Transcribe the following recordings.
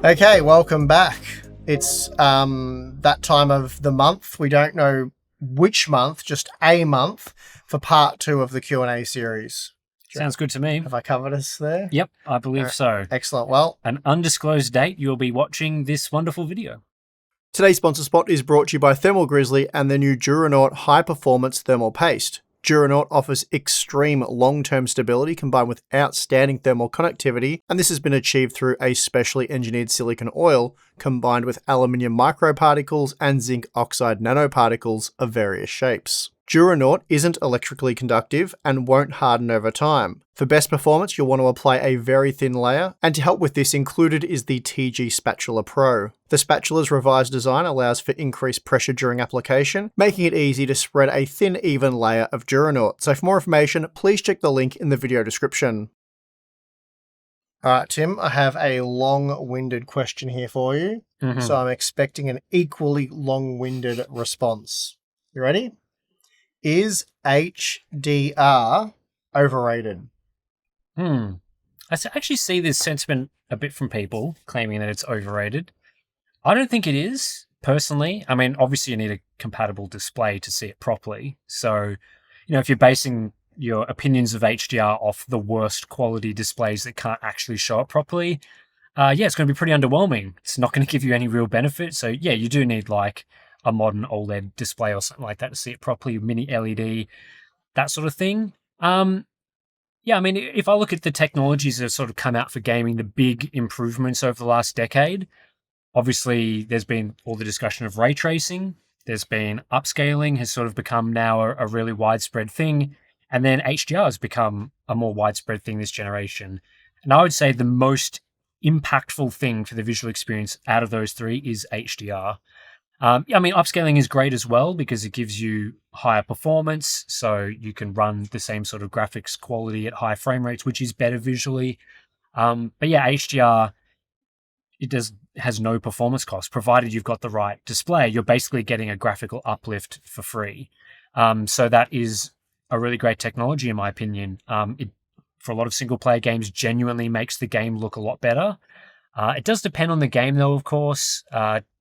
Okay, welcome back. It's that time of the month. We don't know which month, just a month, for part 2 of the Q&A series. Sounds good to me. Have I covered us there? Yep, I believe so. Excellent. Well, an undisclosed date, you'll be watching this wonderful video. Today's sponsor spot is brought to you by Thermal Grizzly and the new Duranaut High Performance Thermal Paste. Duranaut offers extreme long-term stability combined with outstanding thermal conductivity, and this has been achieved through a specially engineered silicon oil combined with aluminium microparticles and zinc oxide nanoparticles of various shapes. Duranaut isn't electrically conductive and won't harden over time. For best performance, you'll want to apply a very thin layer, and to help with this, included is the TG Spatula Pro. The spatula's revised design allows for increased pressure during application, making it easy to spread a thin, even layer of Duranaut. So for more information, please check the link in the video description. Alright, Tim, I have a long-winded question here for you, so I'm expecting an equally long-winded response. You ready? Is HDR overrated? I actually see this sentiment a bit from people claiming that it's overrated. I don't think it is, personally. I mean, obviously you need a compatible display to see it properly. So, if you're basing your opinions of HDR off the worst quality displays that can't actually show it properly, it's going to be pretty underwhelming. It's not going to give you any real benefit. So yeah, you do need like a modern OLED display or something like that to see it properly, mini LED, that sort of thing. I mean, if I look at the technologies that have sort of come out for gaming, the big improvements over the last decade, obviously there's been all the discussion of ray tracing, there's been upscaling has sort of become now a really widespread thing, and then HDR has become a more widespread thing this generation. And I would say the most impactful thing for the visual experience out of those three is HDR. I mean, upscaling is great as well because it gives you higher performance, so you can run the same sort of graphics quality at high frame rates, which is better visually. But yeah, HDR, has no performance cost, provided you've got the right display. You're basically getting a graphical uplift for free. So that is a really great technology, in my opinion. It, for a lot of single-player games, genuinely makes the game look a lot better. It does depend on the game, though, of course.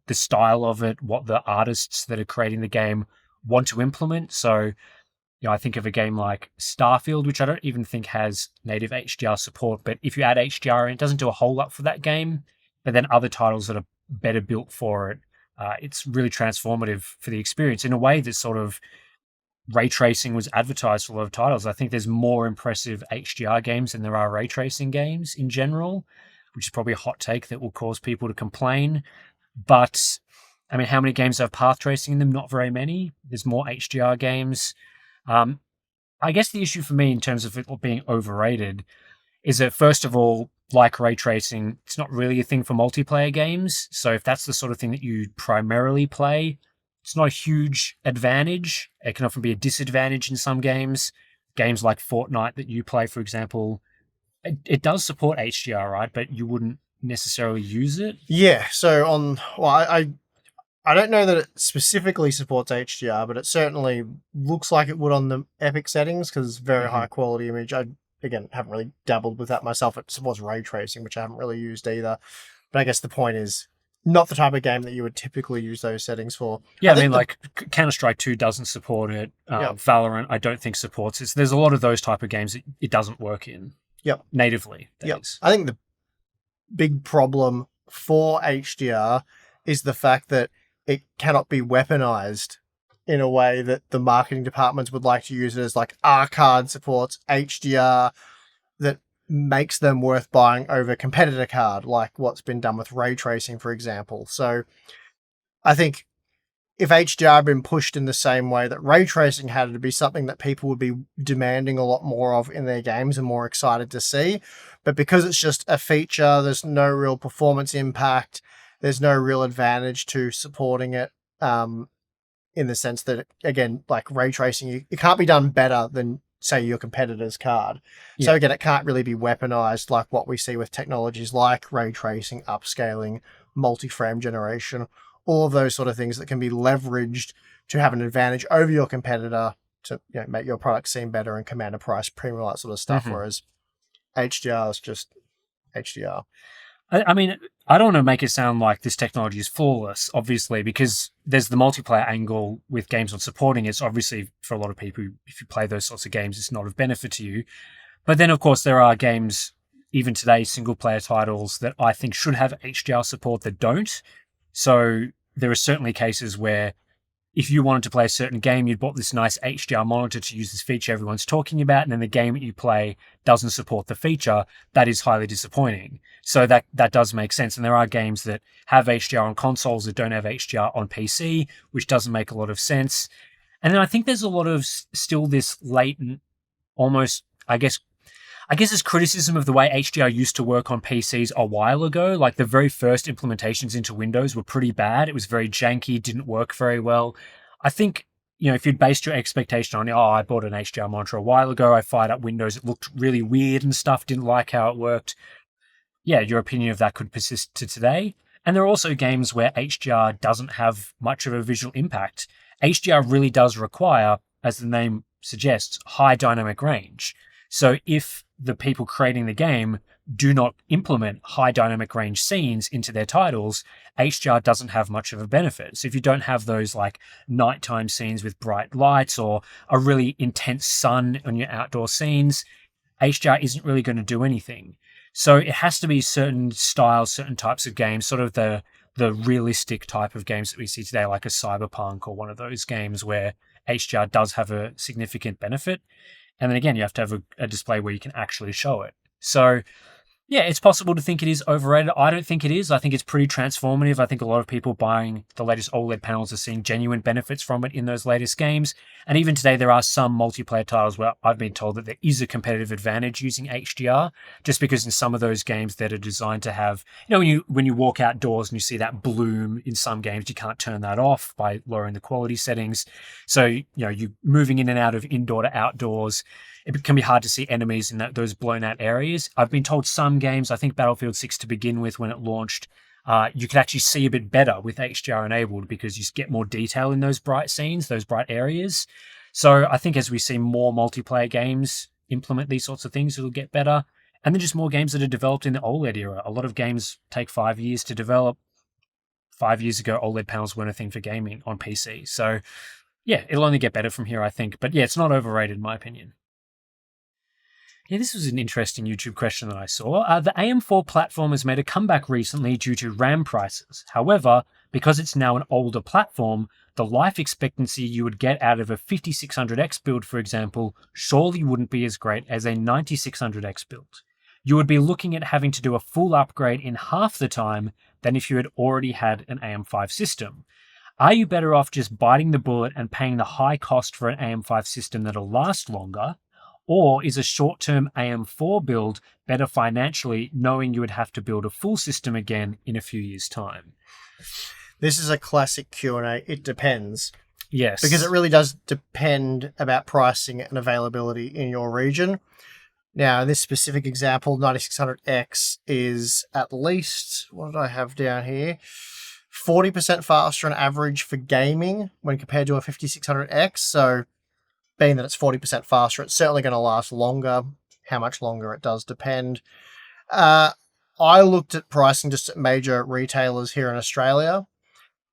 The style of it, what the artists that are creating the game want to implement. So, I think of a game like Starfield, which I don't even think has native HDR support, but if you add HDR in, it doesn't do a whole lot for that game. But then other titles that are better built for it, it's really transformative for the experience in a way that sort of ray tracing was advertised for a lot of titles. I think there's more impressive HDR games than there are ray tracing games in general, which is probably a hot take that will cause people to complain. But, I mean, how many games have path tracing in them? Not very many. There's more HDR games. I guess the issue for me in terms of it being overrated is that, first of all, like ray tracing, it's not really a thing for multiplayer games. So if that's the sort of thing that you primarily play, it's not a huge advantage. It can often be a disadvantage in some games. Games like Fortnite that you play, for example, it does support HDR, right? But you wouldn't necessarily use it. Yeah, so I don't know that it specifically supports HDR, but it certainly looks like it would on the Epic settings because it's very high quality image. I, again, haven't really dabbled with that myself. It supports ray tracing, which I haven't really used either. But I guess the point is, not the type of game that you would typically use those settings for. Yeah, I mean, like Counter-Strike 2 doesn't support it. Valorant, I don't think supports it. So there's a lot of those type of games that it doesn't work in. Natively. I think the big problem for HDR is the fact that it cannot be weaponized in a way that the marketing departments would like to use it as, like R-Card supports HDR that makes them worth buying over competitor card, like what's been done with ray tracing, for example. So I think if HDR had been pushed in the same way that ray tracing had, to be something that people would be demanding a lot more of in their games and more excited to see. But because it's just a feature, there's no real performance impact. There's no real advantage to supporting it in the sense that, again, like ray tracing, it can't be done better than, say, your competitor's card. Yeah. So again, it can't really be weaponized like what we see with technologies like ray tracing, upscaling, multi-frame generation, all of those sort of things that can be leveraged to have an advantage over your competitor to make your product seem better and command a price premium, all that sort of stuff. Whereas HDR is just HDR. I mean, I don't want to make it sound like this technology is flawless, obviously, because there's the multiplayer angle with games not supporting it. It's obviously, for a lot of people, if you play those sorts of games, it's not of benefit to you. But then, of course, there are games, even today, single player titles that I think should have HDR support that don't. So there are certainly cases where if you wanted to play a certain game, you'd bought this nice HDR monitor to use this feature everyone's talking about, and then the game that you play doesn't support the feature. That is highly disappointing. So that does make sense. And there are games that have HDR on consoles that don't have HDR on PC, which doesn't make a lot of sense. And then I think there's a lot of still this latent, almost, I guess it's criticism of the way HDR used to work on PCs a while ago. Like the very first implementations into Windows were pretty bad. It was very janky, didn't work very well. I think, if you'd based your expectation on, I bought an HDR monitor a while ago, I fired up Windows, it looked really weird and stuff, didn't like how it worked. Yeah, your opinion of that could persist to today. And there are also games where HDR doesn't have much of a visual impact. HDR really does require, as the name suggests, high dynamic range. So if the people creating the game do not implement high dynamic range scenes into their titles, HDR doesn't have much of a benefit. So if you don't have those like nighttime scenes with bright lights or a really intense sun on your outdoor scenes, HDR isn't really going to do anything. So it has to be certain styles, certain types of games, sort of the realistic type of games that we see today, like a Cyberpunk or one of those games where HDR does have a significant benefit. And then again, you have to have a display where you can actually show it. So yeah, it's possible to think it is overrated. I don't think it is. I think it's pretty transformative. I think a lot of people buying the latest OLED panels are seeing genuine benefits from it in those latest games. And even today, there are some multiplayer titles where I've been told that there is a competitive advantage using HDR, just because in some of those games that are designed to have, when you walk outdoors and you see that bloom in some games, you can't turn that off by lowering the quality settings. So, you moving in and out of indoor to outdoors, it can be hard to see enemies in those blown out areas. I've been told some games, I think Battlefield 6 to begin with when it launched, you could actually see a bit better with HDR enabled because you get more detail in those bright scenes, those bright areas. So I think as we see more multiplayer games implement these sorts of things, it'll get better. And then just more games that are developed in the OLED era. A lot of games take 5 years to develop. 5 years ago, OLED panels weren't a thing for gaming on PC. So yeah, it'll only get better from here, I think. But yeah, it's not overrated in my opinion. Yeah, this was an interesting YouTube question that I saw. The AM4 platform has made a comeback recently due to RAM prices. However, because it's now an older platform, the life expectancy you would get out of a 5600X build, for example, surely wouldn't be as great as a 9600X build. You would be looking at having to do a full upgrade in half the time than if you had already had an AM5 system. Are you better off just biting the bullet and paying the high cost for an AM5 system that'll last longer? Or is a short-term AM4 build better financially, knowing you would have to build a full system again in a few years' time? This is a classic Q&A. It depends. Yes. Because it really does depend about pricing and availability in your region. Now, in this specific example, 9600X is at least, what did I have down here? 40% faster on average for gaming when compared to a 5600X. So being that it's 40% faster, it's certainly going to last longer. How much longer, it does depend. I looked at pricing just at major retailers here in Australia,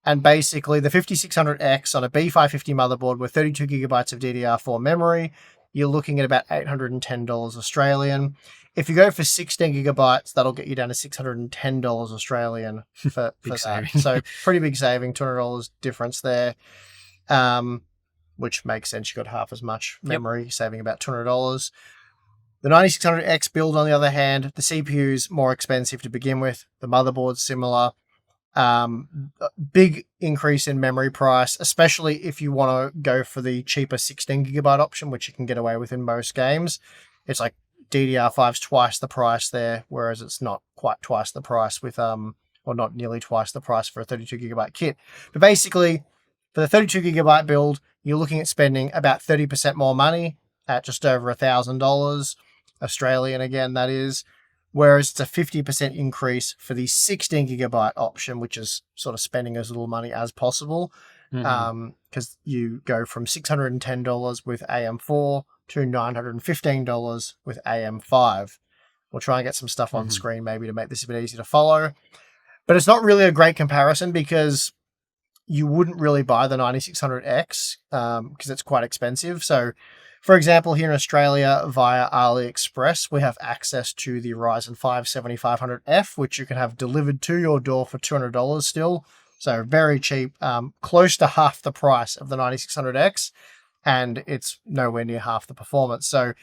and basically the 5600X on a B550 motherboard with 32 gigabytes of DDR4 memory, you're looking at about $810 Australian. If you go for 16 gigabytes, that'll get you down to $610 Australian for that. Saving. So pretty big saving, $200 difference there. Which makes sense. You got half as much memory, saving about $200. The 9600X build, on the other hand, the CPU's more expensive to begin with. The motherboard's similar. Big increase in memory price, especially if you want to go for the cheaper 16 gigabyte option, which you can get away with in most games. It's like DDR5's twice the price there, whereas it's not quite twice the price with, or not nearly twice the price for a 32 gigabyte kit. But basically, for the 32 gigabyte build, you're looking at spending about 30% more money at just over $1,000 Australian again, that is. Whereas it's a 50% increase for the 16 gigabyte option, which is sort of spending as little money as possible. Because you go from $610 with AM4 to $915 with AM5. We'll try and get some stuff on screen maybe to make this a bit easier to follow. But it's not really a great comparison because you wouldn't really buy the 9600X because it's quite expensive. So, for example, here in Australia via AliExpress, we have access to the Ryzen 5 7500F, which you can have delivered to your door for $200 still. So very cheap, close to half the price of the 9600X, and it's nowhere near half the performance. So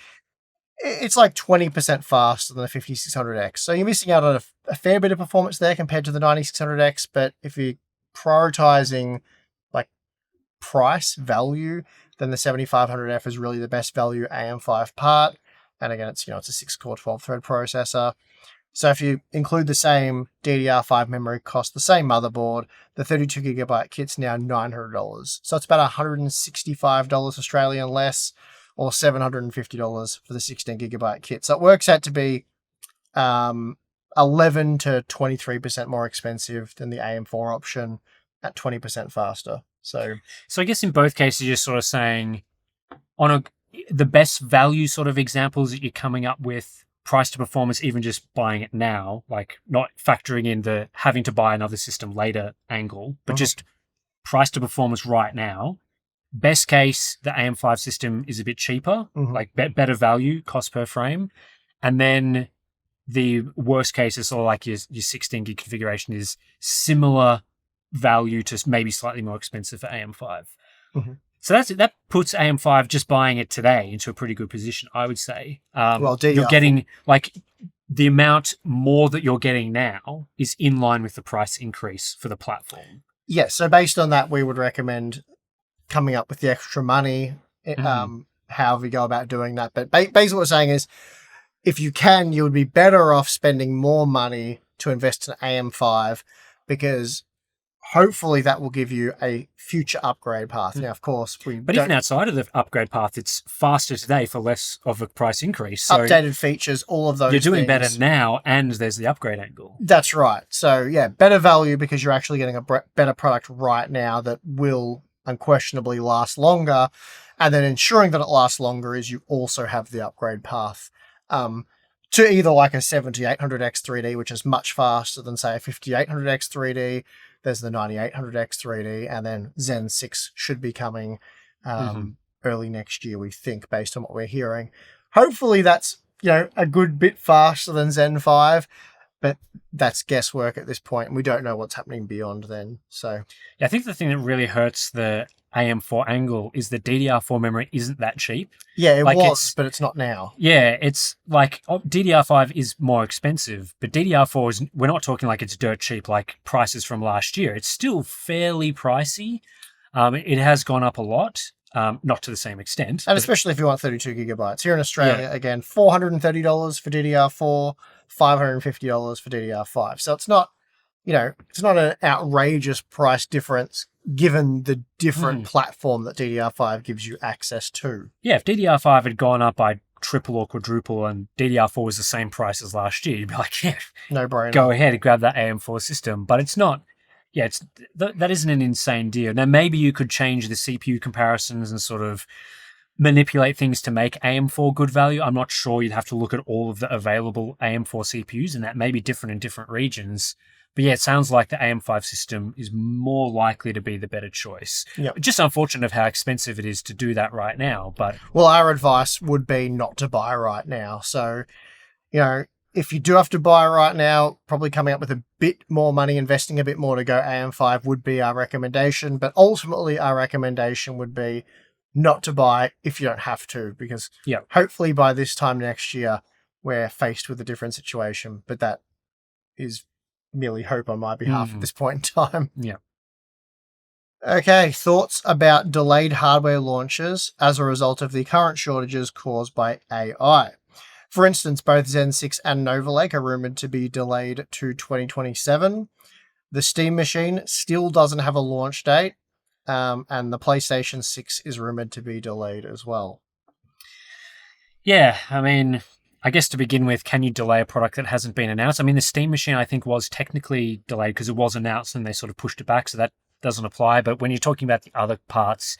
it's like 20% faster than the 5600X. So you're missing out on a fair bit of performance there compared to the 9600X, but if you're prioritizing like price value, then the 7500F is really the best value AM5 part. And again, it's a 6-core 12-thread processor. So if you include the same DDR5 memory cost, the same motherboard, the 32GB kit's now $900. So it's about $165 Australian less, or $750 for the 16GB kit. So it works out to be 11 to 23% more expensive than the AM4 option at 20% faster. So I guess in both cases, you're sort of saying the best value sort of examples that you're coming up with, price to performance, even just buying it now, like not factoring in the having to buy another system later angle, but just price to performance right now. Best case, the AM5 system is a bit cheaper, like better value, cost per frame. And then the worst case is sort of like your 16 gig configuration is similar value to maybe slightly more expensive for AM5. So that puts AM5, just buying it today, into a pretty good position, I would say. You're getting like the amount more that you're getting now is in line with the price increase for the platform. Yeah, so based on that, we would recommend coming up with the extra money, however you go about doing that. But basically what we're saying is, if you can, you would be better off spending more money to invest in AM5, because hopefully that will give you a future upgrade path. Now, of course, even outside of the upgrade path, it's faster today for less of a price increase. So updated features, all of those you're doing things. better now, and there's the upgrade angle. That's right. So yeah, better value because you're actually getting a better product right now that will unquestionably last longer, and then ensuring that it lasts longer is you also have the upgrade path to either like a 7800X 3D, which is much faster than say a 5800X 3D. There's the 9800X 3D, and then Zen 6 should be coming early next year, we think, based on what we're hearing. Hopefully that's a good bit faster than Zen 5, but that's guesswork at this point, and we don't know what's happening beyond then. So yeah, I think the thing that really hurts the AM4 angle is the DDR4 memory isn't that cheap. Yeah, it was, but it's not now. Yeah, it's like DDR5 is more expensive, but DDR4 is, we're not talking like it's dirt cheap like prices from last year. It's still fairly pricey. It has gone up a lot, not to the same extent. And especially if you want 32GB. Here in Australia, again, $430 for DDR4, $550 for DDR5. So it's not, it's not an outrageous price difference given the different platform that DDR5 gives you access to. Yeah, if DDR5 had gone up by triple or quadruple and DDR4 was the same price as last year, you'd be like, yeah, no brainer. Go ahead and grab that AM4 system. But it's not. Yeah, that isn't an insane deal. Now, maybe you could change the CPU comparisons and sort of manipulate things to make AM4 good value. I'm not sure. You'd have to look at all of the available AM4 CPUs, and that may be different in different regions. But yeah, it sounds like the AM5 system is more likely to be the better choice. Yep. It's just unfortunate of how expensive it is to do that right now. But well, our advice would be not to buy right now. So, if you do have to buy right now, probably coming up with a bit more money, investing a bit more to go AM5 would be our recommendation. But ultimately, our recommendation would be not to buy if you don't have to, because hopefully by this time next year, we're faced with a different situation. But that is merely hope on my behalf at this point in time. Yeah. Okay, thoughts about delayed hardware launches as a result of the current shortages caused by AI. For instance, both Zen 6 and Nova Lake are rumored to be delayed to 2027. The Steam Machine still doesn't have a launch date, and the PlayStation 6 is rumored to be delayed as well. Yeah, I mean, I guess to begin with, can you delay a product that hasn't been announced? I mean, the Steam Machine, I think, was technically delayed because it was announced and they sort of pushed it back, so that doesn't apply. But when you're talking about the other parts,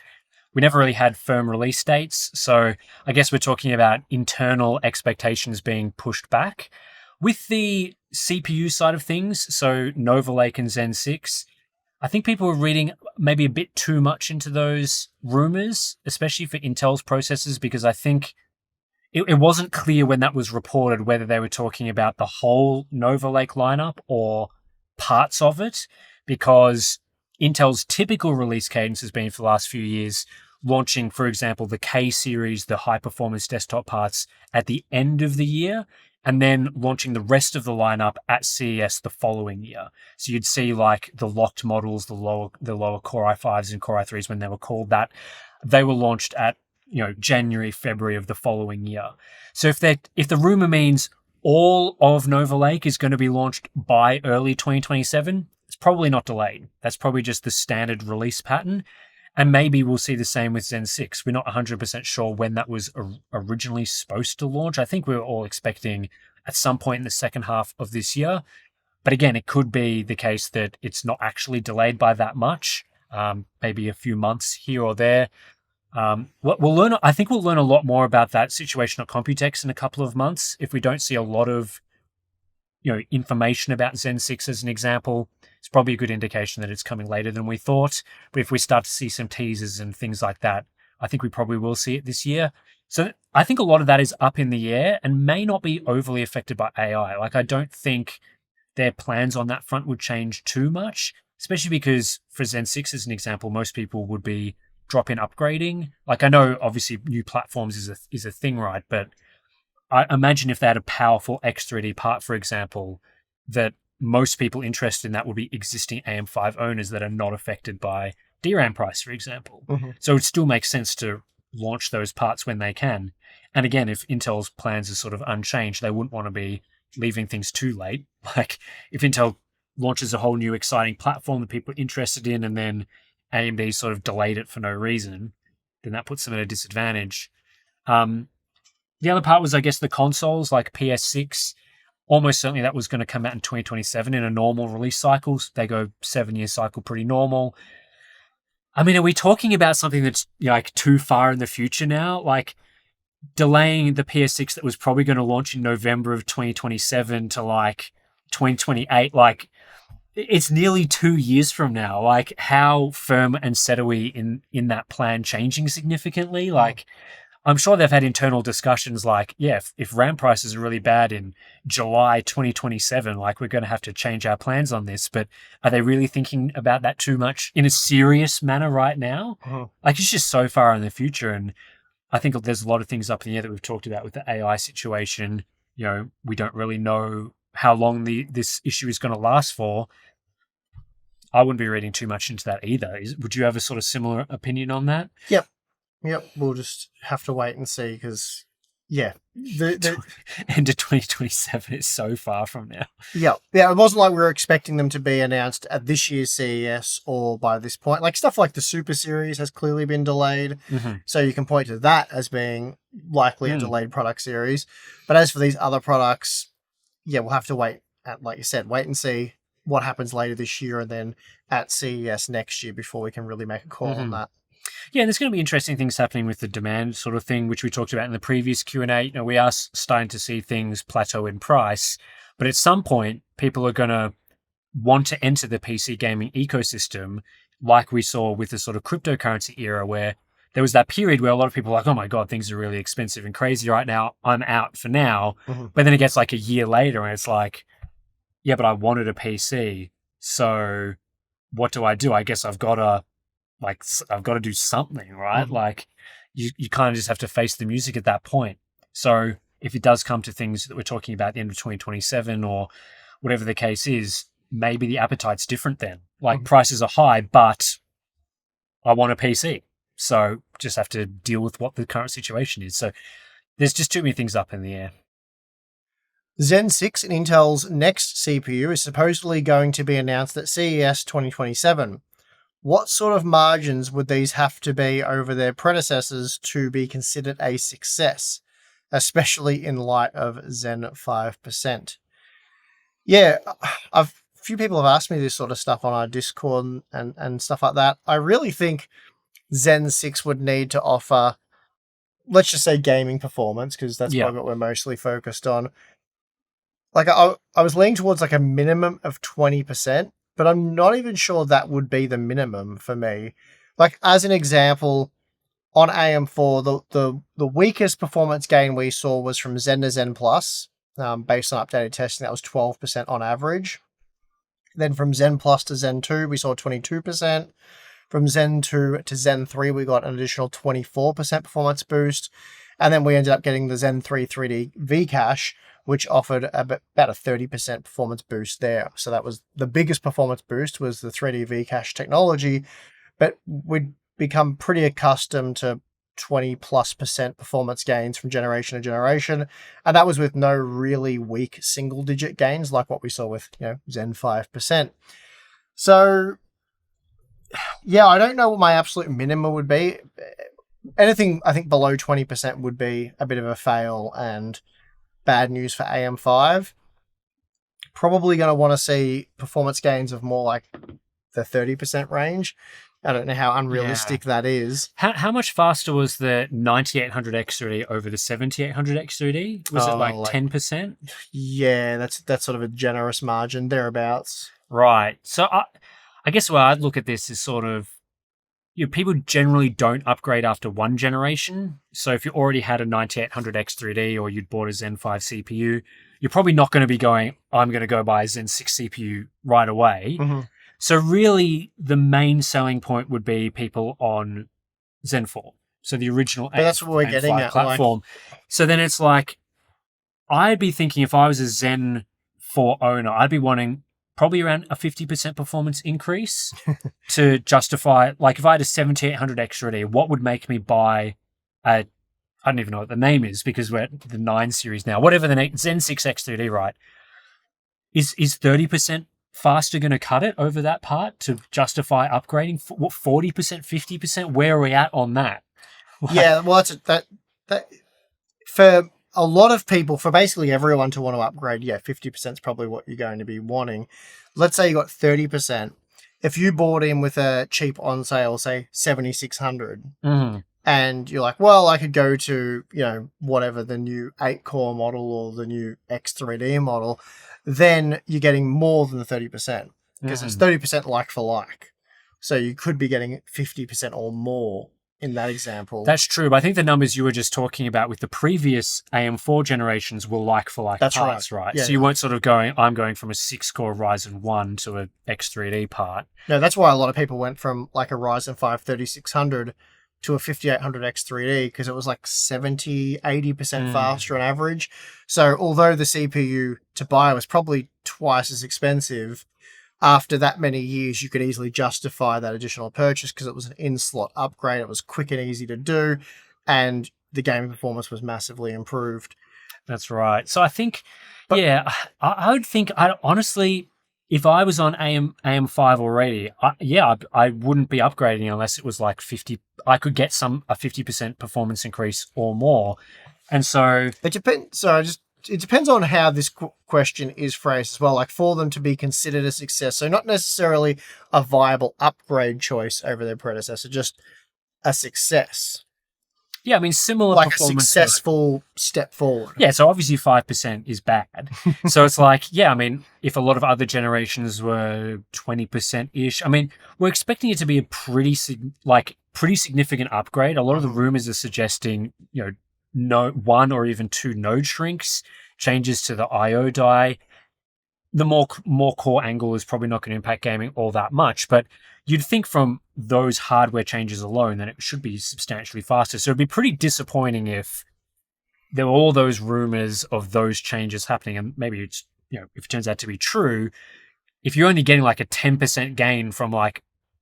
we never really had firm release dates. So I guess we're talking about internal expectations being pushed back. With the CPU side of things, so Nova Lake and Zen 6, I think people are reading maybe a bit too much into those rumors, especially for Intel's processors, because I think it wasn't clear when that was reported whether they were talking about the whole Nova Lake lineup or parts of it, because Intel's typical release cadence has been for the last few years launching, for example, the K series, the high performance desktop parts at the end of the year, and then launching the rest of the lineup at CES the following year. So you'd see like the locked models, the lower Core i5s and Core i3s when they were called that. They were launched at January, February of the following year. So if the rumor means all of Nova Lake is going to be launched by early 2027, it's probably not delayed. That's probably just the standard release pattern. And maybe we'll see the same with Zen 6. We're not 100% sure when that was originally supposed to launch. I think we were all expecting at some point in the second half of this year. But again, it could be the case that it's not actually delayed by that much, maybe a few months here or there. We'll learn. I think we'll learn a lot more about that situation at Computex in a couple of months. If we don't see a lot of information about Zen 6 as an example, it's probably a good indication that it's coming later than we thought. But if we start to see some teasers and things like that, I think we probably will see it this year. So I think a lot of that is up in the air and may not be overly affected by AI. Like, I don't think their plans on that front would change too much, especially because for Zen 6 as an example, most people would be drop-in upgrading. Like, I know obviously new platforms is a thing, right? But I imagine if they had a powerful X3D part, for example, that most people interested in that would be existing AM5 owners that are not affected by DRAM price, for example. Mm-hmm. So it still makes sense to launch those parts when they can. And again, if Intel's plans are sort of unchanged, they wouldn't want to be leaving things too late. Like if Intel launches a whole new exciting platform that people are interested in and then AMD sort of delayed it for no reason, then that puts them at a disadvantage. The other part was, I guess, the consoles like PS6. Almost certainly that was going to come out in 2027 in a normal release cycle. They go 7-year cycle pretty normal. I mean, are we talking about something that's like too far in the future now? Like delaying the PS6 that was probably going to launch in November of 2027 to like 2028. Like it's nearly 2 years from now. Like how firm and set are we in that plan changing significantly? Like I'm sure they've had internal discussions like, yeah, if RAM prices are really bad in July 2027, like we're going to have to change our plans on this. But are they really thinking about that too much in a serious manner right now? Uh-huh. Like it's just so far in the future. And I think there's a lot of things up in the air that we've talked about with the AI situation. We don't really know how long this issue is going to last for. I wouldn't be reading too much into that either. Would you have a sort of similar opinion on that? Yep, we'll just have to wait and see because, yeah. End of 2027 is so far from now. Yeah, it wasn't like we were expecting them to be announced at this year's CES or by this point. Like stuff like the Super Series has clearly been delayed. Mm-hmm. So you can point to that as being likely a delayed product series. But as for these other products, yeah, we'll have to wait, like you said, wait and see what happens later this year and then at CES next year before we can really make a call on that. Yeah, there's going to be interesting things happening with the demand sort of thing, which we talked about in the previous Q&A. We are starting to see things plateau in price, but at some point, people are going to want to enter the PC gaming ecosystem like we saw with the sort of cryptocurrency era where there was that period where a lot of people were like, oh my God, things are really expensive and crazy right now. I'm out for now. Mm-hmm. But then it gets like a year later and it's like, yeah, but I wanted a PC. So what do? I guess I've got to do something, right? Mm-hmm. Like you kind of just have to face the music at that point. So if it does come to things that we're talking about at the end of 2027 or whatever the case is, maybe the appetite's different then. Like prices are high, but I want a PC. So just have to deal with what the current situation is. So there's just too many things up in the air. Zen 6 and Intel's next CPU is supposedly going to be announced at CES 2027. What sort of margins would these have to be over their predecessors to be considered a success, especially in light of Zen 5%? Yeah, a few people have asked me this sort of stuff on our Discord and stuff like that. I really think Zen 6 would need to offer, let's just say gaming performance, because that's probably what we're mostly focused on. Like I was leaning towards like a minimum of 20%, but I'm not even sure that would be the minimum for me. Like as an example, on AM4, the weakest performance gain we saw was from Zen to Zen Plus, based on updated testing. That was 12% on average. Then from Zen Plus to Zen 2, we saw 22%. From Zen 2 to Zen 3, we got an additional 24% performance boost. And then we ended up getting the Zen 3 3D V-Cache, which offered about a 30% performance boost there. So that was the biggest performance boost was the 3D V-Cache technology. But we'd become pretty accustomed to 20+% performance gains from generation to generation. And that was with no really weak single digit gains like what we saw with, Zen 5%. So yeah, I don't know what my absolute minimum would be. Anything I think below 20% would be a bit of a fail and bad news for AM5. Probably going to want to see performance gains of more like the 30% range. I don't know how unrealistic that is. How much faster was the 9800 X3D over the 7800 X3D? Was it like 10%? Yeah, that's sort of a generous margin, thereabouts. Right. So I guess where I'd look at this is sort of, people generally don't upgrade after one generation. So if you already had a 9800 X3D or you'd bought a Zen 5 CPU, you're probably not going to be going, I'm going to go buy a Zen 6 CPU right away. Mm-hmm. So really, the main selling point would be people on Zen 4. So the original that's what we're getting at platform. So then it's like, I'd be thinking if I was a Zen 4 owner, I'd be wanting probably around a 50% performance increase to justify, like if I had a 7800 X3D, what would make me buy I don't even know what the name is because we're at the 9 series now. Whatever the name, Zen 6 X3D, right? Is 30% faster going to cut it over that part to justify upgrading? What, 40%, 50%? Where are we at on that? Yeah, well, that for a lot of people, for basically everyone to want to upgrade, 50% is probably what you're going to be wanting. Let's say you got 30%. If you bought in with a cheap on sale, say 7600, and you're like, well, I could go to, whatever the new 8-core model or the new X3D model, then you're getting more than the 30% because it's 30% like for like. So you could be getting 50% or more in that example. That's true, but I think the numbers you were just talking about with the previous AM4 generations were like for like parts, right? Yeah, so you weren't sort of going, I'm going from a 6-core Ryzen 1 to a X3D part. No, that's why a lot of people went from like a Ryzen 5 3600 to a 5800 X3D because it was like 70-80% faster on average. So although the CPU to buy was probably twice as expensive, after that many years, you could easily justify that additional purchase because it was an in-slot upgrade. It was quick and easy to do, and the gaming performance was massively improved. That's right. So I think, I would think, honestly, if I was on AM5 already, I wouldn't be upgrading unless it was like 50. I could get a 50% performance increase or more. And so it depends. It depends on how this question is phrased as well. Like for them to be considered a success, so not necessarily a viable upgrade choice over their predecessor, just a success. Yeah, I mean, similar like performance. A successful step forward. Yeah, so obviously 5% is bad. So it's like, I mean, if a lot of other generations were 20%-ish, I mean, we're expecting it to be a pretty significant upgrade. A lot of the rumors are suggesting, no 1 or even 2 node shrinks, changes to the I/O die. The more core angle is probably not going to impact gaming all that much, but you'd think from those hardware changes alone that it should be substantially faster. So it'd be pretty disappointing if there were all those rumors of those changes happening, and maybe it's, if it turns out to be true, if you're only getting like a 10% gain from like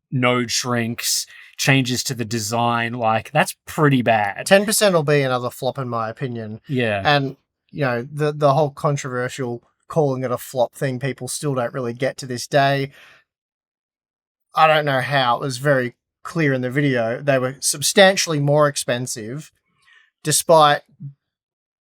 node shrinks, changes to the design, like that's pretty bad. 10% will be another flop in my opinion. Yeah. And, the whole controversial calling it a flop thing, people still don't really get to this day. I don't know how. It was very clear in the video. They were substantially more expensive, despite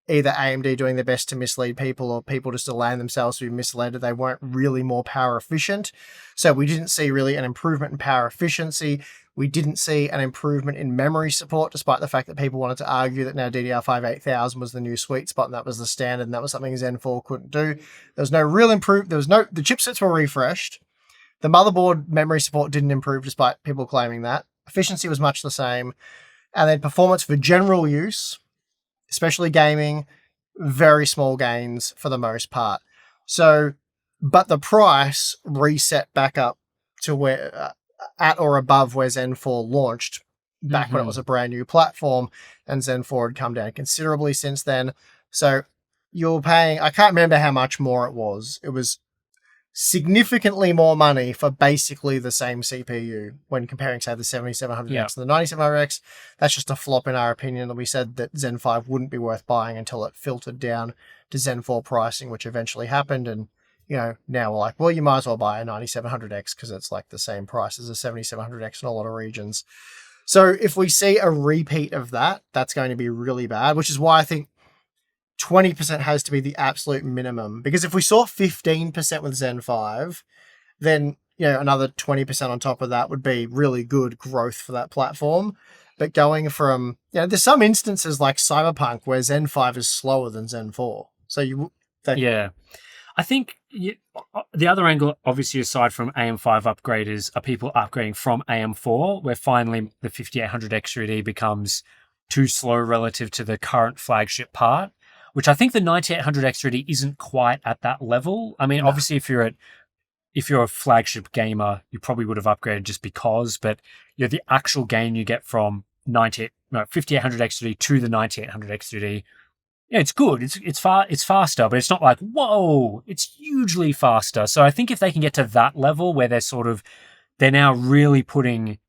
either AMD doing their best to mislead people or people just allowing themselves to be misled that they weren't really more power efficient. So we didn't see really an improvement in power efficiency. We didn't see an improvement in memory support, despite the fact that people wanted to argue that now DDR5 8000 was the new sweet spot and that was the standard and that was something Zen 4 couldn't do. There was no real improvement. The chipsets were refreshed. The motherboard memory support didn't improve despite people claiming that. Efficiency was much the same. And then performance for general use, especially gaming, very small gains for the most part. So, but the price reset back up to where at or above where Zen 4 launched back when it was a brand new platform, and Zen 4 had come down considerably since then. So you're paying, I can't remember how much more it was. It was significantly more money for basically the same CPU when comparing, say, the 7700X and the 9700X. That's just a flop in our opinion, that we said that Zen 5 wouldn't be worth buying until it filtered down to Zen 4 pricing, which eventually happened. And, you know, now we're like, well, you might as well buy a 9700X because it's like the same price as a 7700X in a lot of regions. So if we see a repeat of that, that's going to be really bad, which is why I think 20% has to be the absolute minimum. Because if we saw 15% with Zen 5, then, you know, another 20% on top of that would be really good growth for that platform. But going from, you know, there's some instances like Cyberpunk where Zen 5 is slower than Zen 4. So yeah. I think the other angle, obviously, aside from AM5 upgraders, are people upgrading from AM4, where finally the 5800 X3D becomes too slow relative to the current flagship part, which I think the 9800 X3D isn't quite at that level. I mean, obviously, if you're a flagship gamer, you probably would have upgraded just because, but you know, the actual gain you get from 5800 X3D to the 9800 X3D, yeah, it's good. It's faster, but it's not like, whoa, it's hugely faster. So I think if they can get to that level where they're now really putting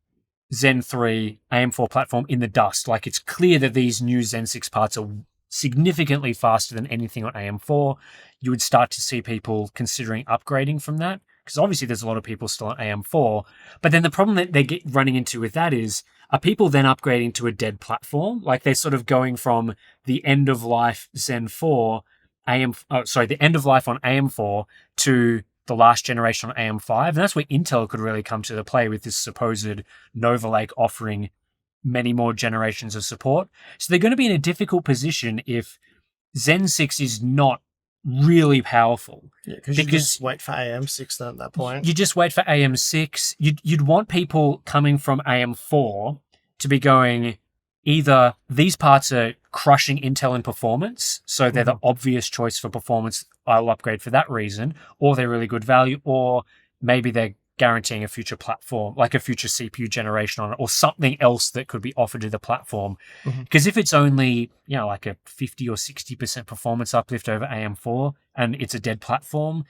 Zen 3 AM4 platform in the dust, like it's clear that these new Zen 6 parts are significantly faster than anything on AM4, you would start to see people considering upgrading from that. Because obviously there's a lot of people still on AM4. But then the problem that they get running into with that is, are people then upgrading to a dead platform? Like they're sort of going from the end of life Zen 4, the end of life on AM4 to the last generation on AM5. And that's where Intel could really come to the play with this supposed Nova Lake offering many more generations of support. So they're going to be in a difficult position if Zen 6 is not really powerful. Yeah, because you just wait for AM6 then at that point. You just wait for AM6. You'd want people coming from AM4 to be going, either these parts are crushing Intel in performance, so they're the obvious choice for performance, I'll upgrade for that reason, or they're really good value, or maybe they're guaranteeing a future platform, like a future CPU generation on it, or something else that could be offered to the platform. Because if it's only, you know, like a 50 or 60% performance uplift over AM4 and it's a dead platform,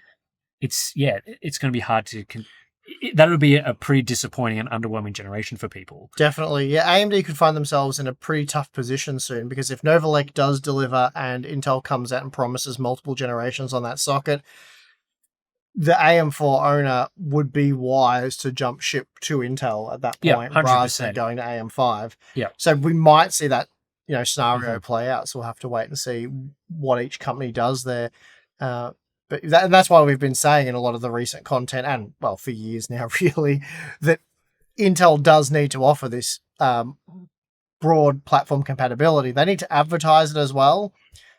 it's going to be hard to... that would be a pretty disappointing and underwhelming generation for people. Definitely. Yeah, AMD could find themselves in a pretty tough position soon, because if Nova Lake does deliver and Intel comes out and promises multiple generations on that socket, the AM4 owner would be wise to jump ship to Intel at that point, rather than going to AM5. Yeah. So we might see that, you know, scenario play out. So we'll have to wait and see what each company does there. But that's why we've been saying in a lot of the recent content, and well, for years now, really, that Intel does need to offer this broad platform compatibility. They need to advertise it as well.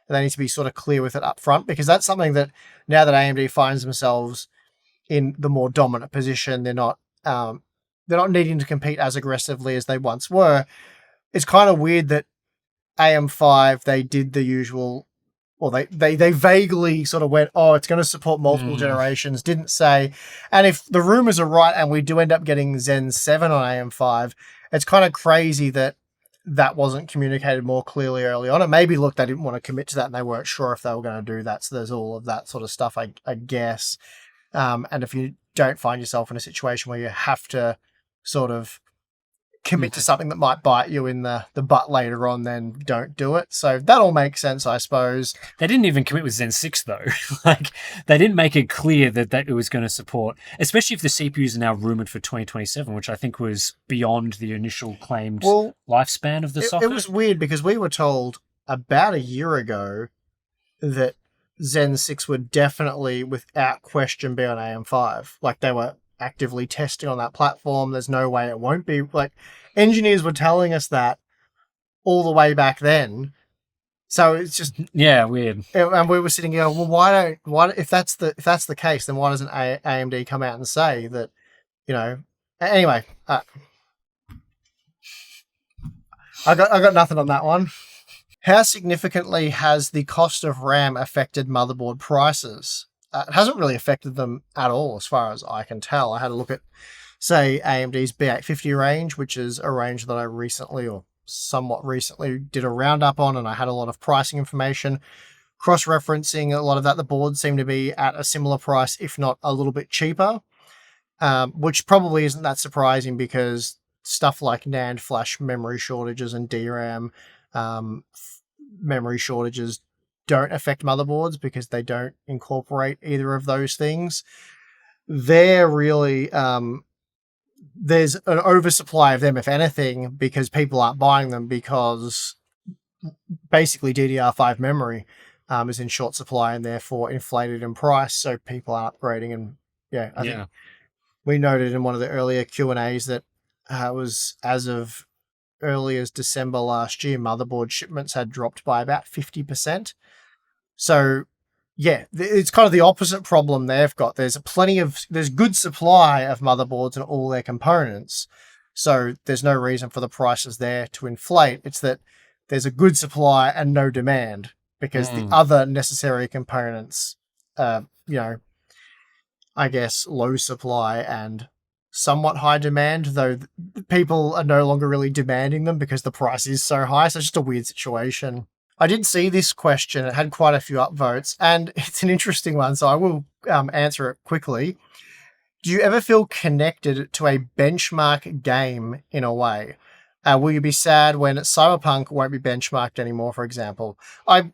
They need to be sort of clear with it up front, because that's something that now that AMD finds themselves in the more dominant position, they're not needing to compete as aggressively as they once were. It's kind of weird that AM5, they did the usual, or they vaguely sort of went, oh, it's going to support multiple generations, didn't say. And if the rumors are right and we do end up getting Zen 7 on AM5, it's kind of crazy that wasn't communicated more clearly early on. And maybe, look, they didn't want to commit to that and they weren't sure if they were going to do that. So there's all of that sort of stuff, I guess. And if you don't find yourself in a situation where you have to sort of commit to something that might bite you in the butt later on, then don't do it. So that all makes sense, I suppose. They didn't even commit with Zen 6, though. Like, they didn't make it clear that it was going to support, especially if the CPUs are now rumored for 2027, which I think was beyond the initial claimed lifespan of the socket. It was weird, because we were told about a year ago that Zen 6 would definitely, without question, be on AM5. Like, they were actively testing on that platform. There's no way it won't be. Like, engineers were telling us that all the way back then. So it's just weird. And we were sitting here, well, why if that's the case, then why doesn't AMD come out and say that, anyway, I got nothing on that one. How significantly has the cost of RAM affected motherboard prices? It hasn't really affected them at all, as far as I can tell. I had a look at, say, AMD's B850 range, which is a range that I recently, or somewhat recently, did a roundup on, and I had a lot of pricing information. Cross-referencing a lot of that, the boards seem to be at a similar price, if not a little bit cheaper, which probably isn't that surprising because stuff like NAND flash memory shortages and DRAM memory shortages don't affect motherboards because they don't incorporate either of those things. They're really there's an oversupply of them, if anything, because people aren't buying them because basically DDR5 memory is in short supply and therefore inflated in price, so people are upgrading. And I think we noted in one of the earlier Q&As that it was as of early as December last year, motherboard shipments had dropped by about 50%. So it's kind of the opposite problem they've got. There's good supply of motherboards and all their components. So there's no reason for the prices there to inflate. It's that there's a good supply and no demand because the other necessary components, I guess, low supply and somewhat high demand, though people are no longer really demanding them because the price is so high. So it's just a weird situation. I did see this question. It had quite a few upvotes, and it's an interesting one, so I will answer it quickly. Do you ever feel connected to a benchmark game in a way? Will you be sad when Cyberpunk won't be benchmarked anymore, for example? I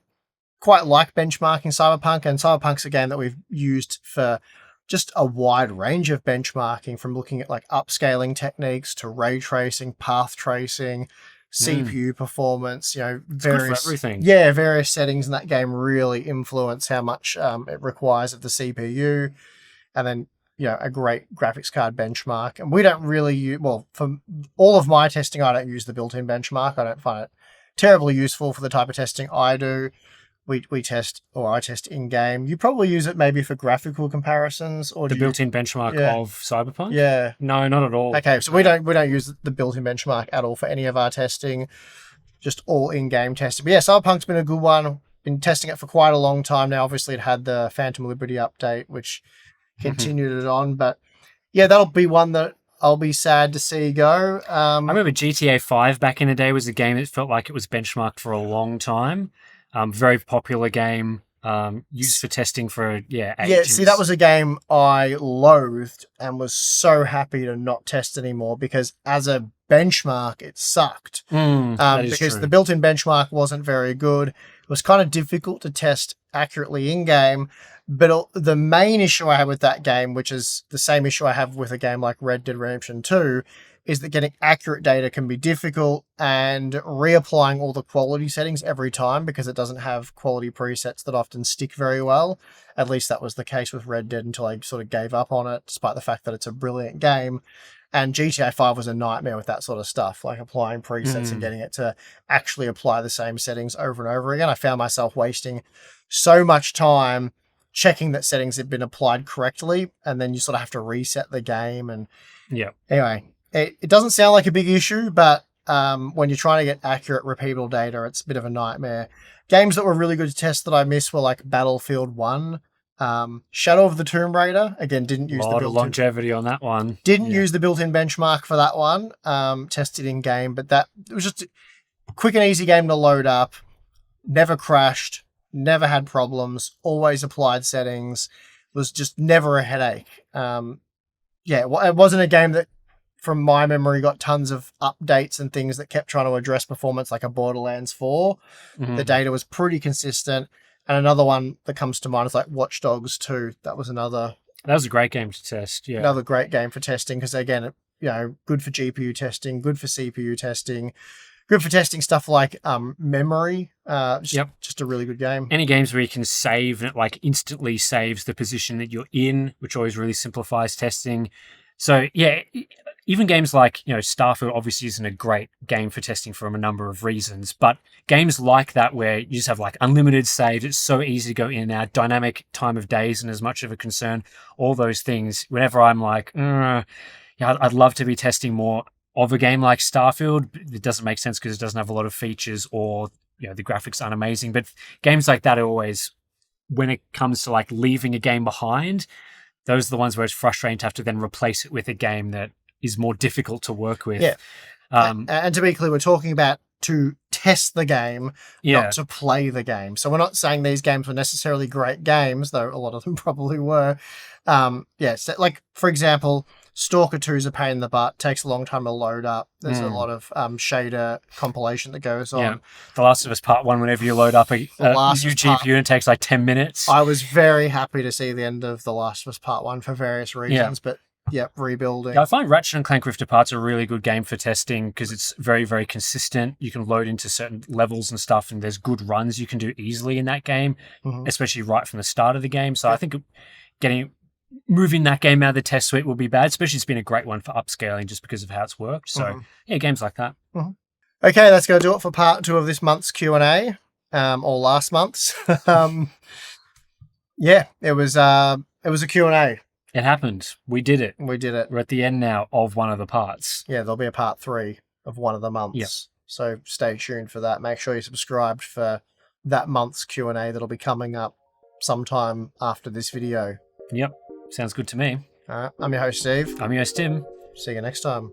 quite like benchmarking Cyberpunk, and Cyberpunk's a game that we've used for just a wide range of benchmarking, from looking at like upscaling techniques to ray tracing, path tracing, CPU performance, various everything. Yeah, various settings in that game really influence how much it requires of the CPU, and then a great graphics card benchmark. And we don't really use, for all of my testing, I don't use the built-in benchmark. I don't find it terribly useful for the type of testing I do. I test in game. You probably use it maybe for graphical comparisons, or the built-in benchmark of Cyberpunk. Yeah, no, not at all. Okay, so we don't use the built-in benchmark at all for any of our testing. Just all in-game testing. But yeah, Cyberpunk's been a good one. Been testing it for quite a long time now. Obviously, it had the Phantom Liberty update, which continued it on. But yeah, that'll be one that I'll be sad to see go. I remember GTA 5 back in the day was a game that felt like it was benchmarked for a long time. Very popular game, used for testing for ages. Yeah, see, that was a game I loathed and was so happy to not test anymore because as a benchmark, it sucked. Because the built-in benchmark wasn't very good. It was kind of difficult to test accurately in-game. But the main issue I had with that game, which is the same issue I have with a game like Red Dead Redemption 2, is that getting accurate data can be difficult, and reapplying all the quality settings every time because it doesn't have quality presets that often stick very well. At least that was the case with Red Dead until I sort of gave up on it, despite the fact that it's a brilliant game. And GTA 5 was a nightmare with that sort of stuff, like applying presets and getting it to actually apply the same settings over and over again. I found myself wasting so much time checking that settings had been applied correctly, and then you sort of have to reset the game. And anyway, it doesn't sound like a big issue, but when you're trying to get accurate, repeatable data, it's a bit of a nightmare. Games that were really good to test that I missed were like Battlefield 1, Shadow of the Tomb Raider. Again, didn't use the built-in longevity on that one. Didn't use the built-in benchmark for that one. Tested in game, but it was just a quick and easy game to load up. Never crashed. Never had problems. Always applied settings. Was just never a headache. It wasn't a game that, from my memory, got tons of updates and things that kept trying to address performance like a Borderlands 4. The data was pretty consistent. And another one that comes to mind is like Watch Dogs 2. That was a great game to test. Yeah, another great game for testing because, again, good for GPU testing, good for CPU testing, Good for testing stuff like memory. Yep. Just a really good game. Any games where you can save and it like instantly saves the position that you're in, which always really simplifies testing. So yeah, even games like, Starfield obviously isn't a great game for testing for a number of reasons, but games like that where you just have like unlimited save, it's so easy to go in and out, dynamic time of days and as much of a concern, all those things. Whenever I'm like, I'd love to be testing more of a game like Starfield, it doesn't make sense because it doesn't have a lot of features or the graphics aren't amazing. But games like that are always, when it comes to like leaving a game behind, those are the ones where it's frustrating to have to then replace it with a game that is more difficult to work with. Yeah. And to be clear, we're talking about to test the game, not to play the game. So we're not saying these games were necessarily great games, though a lot of them probably were. So like, for example, Stalker 2 is a pain in the butt, takes a long time to load up. There's a lot of shader compilation that goes on. Yeah. The Last of Us Part 1, whenever you load up a new GPU, it takes like 10 minutes. I was very happy to see the end of The Last of Us Part 1 for various reasons, but rebuilding. I find Ratchet and Clank Rift Apart's a really good game for testing because it's very, very consistent. You can load into certain levels and stuff, and there's good runs you can do easily in that game, especially right from the start of the game. So I think moving that game out of the test suite will be bad, especially it's been a great one for upscaling just because of how it's worked. So games like that. Okay, that's going to do it for part 2 of this month's Q&A, or last month's. It was a Q&A. It happened. We did it. We're at the end now of one of the parts. Yeah, there'll be a part 3 of one of the months. Yep. So stay tuned for that. Make sure you're subscribed for that month's Q&A that'll be coming up sometime after this video. Yep. Sounds good to me. All right. I'm your host, Steve. I'm your host, Tim. See you next time.